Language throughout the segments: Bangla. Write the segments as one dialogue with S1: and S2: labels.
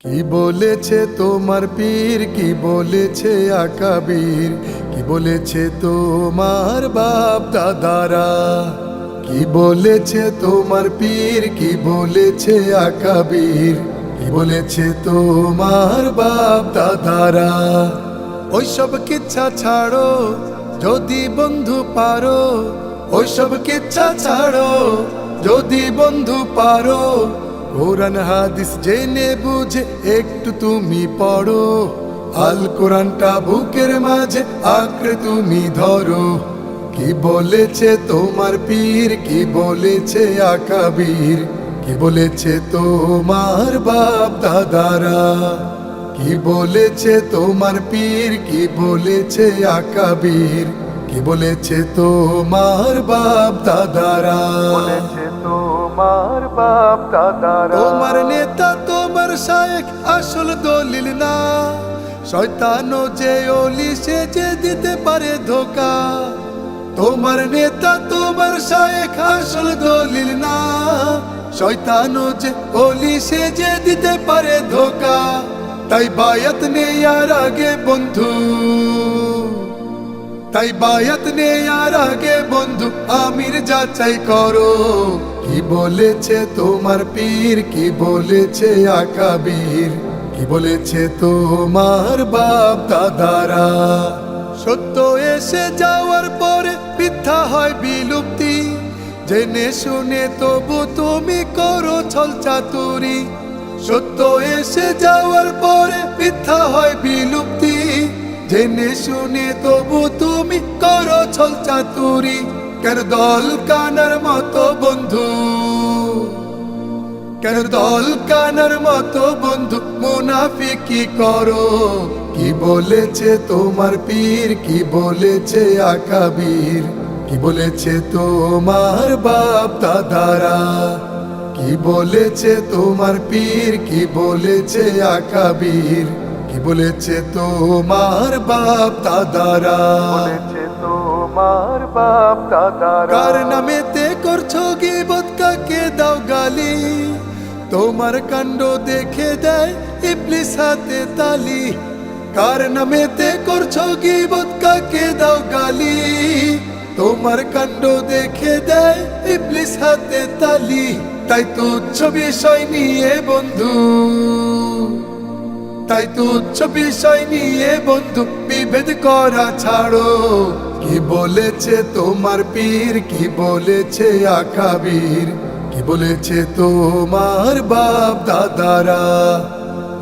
S1: কি বলেছে তোমার পীর, কি বলেছে আকাবির, কি বলেছে তোমার বাপ দাদারা? কি বলেছে তোমার পীর, কি বলেছে আকাবির, কি বলেছে তোমার বাপ দাদারা? ওইসব কিচ্ছা ছাড়ো যদি বন্ধু পারো, ওইসব কিচ্ছা ছাড়ো যদি বন্ধু পারো। কোরআন হাদিস জেনে বুঝে একটু তুমি পড়ো, আল কোরআনটা বুকের মাঝে আঁকড়ে তুমি ধরো। কি বলেছে তোমার পীর, কি বলেছে আকাবির, কি বলেছে তোমার বাপ দাদারা? কি বলেছে তোমার পীর, কি বলেছে আকাবির, কি বলেছে তোমার বাপ দাদারা?
S2: তোমার বাপ দাদারা।
S1: তোমার নেতা তোমার শায়েখ আসল দলিল না, শয়তানও যে ওলি সে যে দিতে পারে ধোকা। তোমার নেতা তোমার শায়েখ আসল দলিল না, শয়তানও যে ওলি সে যে দিতে পারে ধোকা। তাই বায়াত নেয়ার আগে বন্ধু, তাই বায়াত নেয়ার আগে বন্ধু আমির যাচাই করো। কি বলেছে তোমার পীর, কি বলেছে আকাবির, কি বলেছে তোমার বাপ দাদারা? সত্য এসে যাওয়ার পরে মিথ্যা হয় বিলুপ্তি, জেনে শুনে তবু তুমি করো ছল চাতুরি। সত্য এসে যাওয়ার পরে মিথ্যা হয় বিলুপ্তি, জেনে শুনে তবু তুমি করো ছল চাতুরি। কেন দল কানার মতো বন্ধু, কেন দল কানার মতো বন্ধু মুনাফিকি করো? কি বলেছে তোমার পীর, কি বলেছে আকাবির, কি বলেছে তোমার বাপ দাদারা? কি বলেছে তোমার পীর, কি বলেছে আকাবির, কি বলেছে তোমার বাপ দাদারা?
S2: বলেছে তোমার বাপ দাদারা।
S1: কার নামেতে করছো গীবত, কাকে দাও গালি? তোমার কাণ্ড দেখে দেয় ইবলিস হাতে তালি। কার নামেতে করছো গীবত, কাকে দাও গালি? তোমার কাণ্ড দেখে দেয় ইবলিস হাতে তালি। তাই তুচ্ছ বিষয় নিয়ে বন্ধু, তাই তুচ্ছ বিষয় নিয়ে বন্ধু বিভেদ করা ছাড়ো। কি বলেছে তোমার পীর, কি বলেছে আকাবির, কি বলেছে তোমার বাপ দাদারা?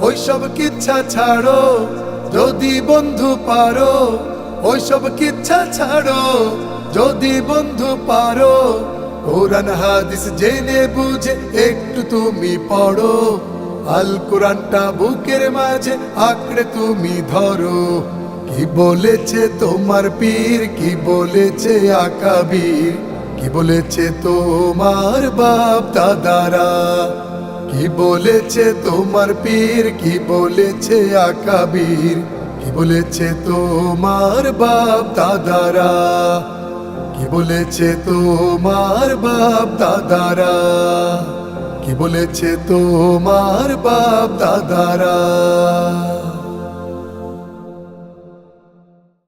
S1: ওইসব কিচ্ছা ছাড়ো যদি বন্ধু পারো, ওইসব কিচ্ছা ছাড়ো যদি বন্ধু পারো। কোরআন হাদিস জেনে বুঝে একটু তুমি পড়ো, আল কোরআনটা বুকের মাঝে আঁকড়ে তুমি ধরো। কি বলেছে তোমার পীর, কি বলেছে আকাবির, কি বলেছে তোমার বাপ দাদারা? কি বলেছে তোমার পীর, কি বলেছে আকাবির, কি বলেছে তোমার বাপ দাদারা? কি বলেছে তোমার বাপ দাদারা? কি বলেছে তোমার বাপ দাদারা?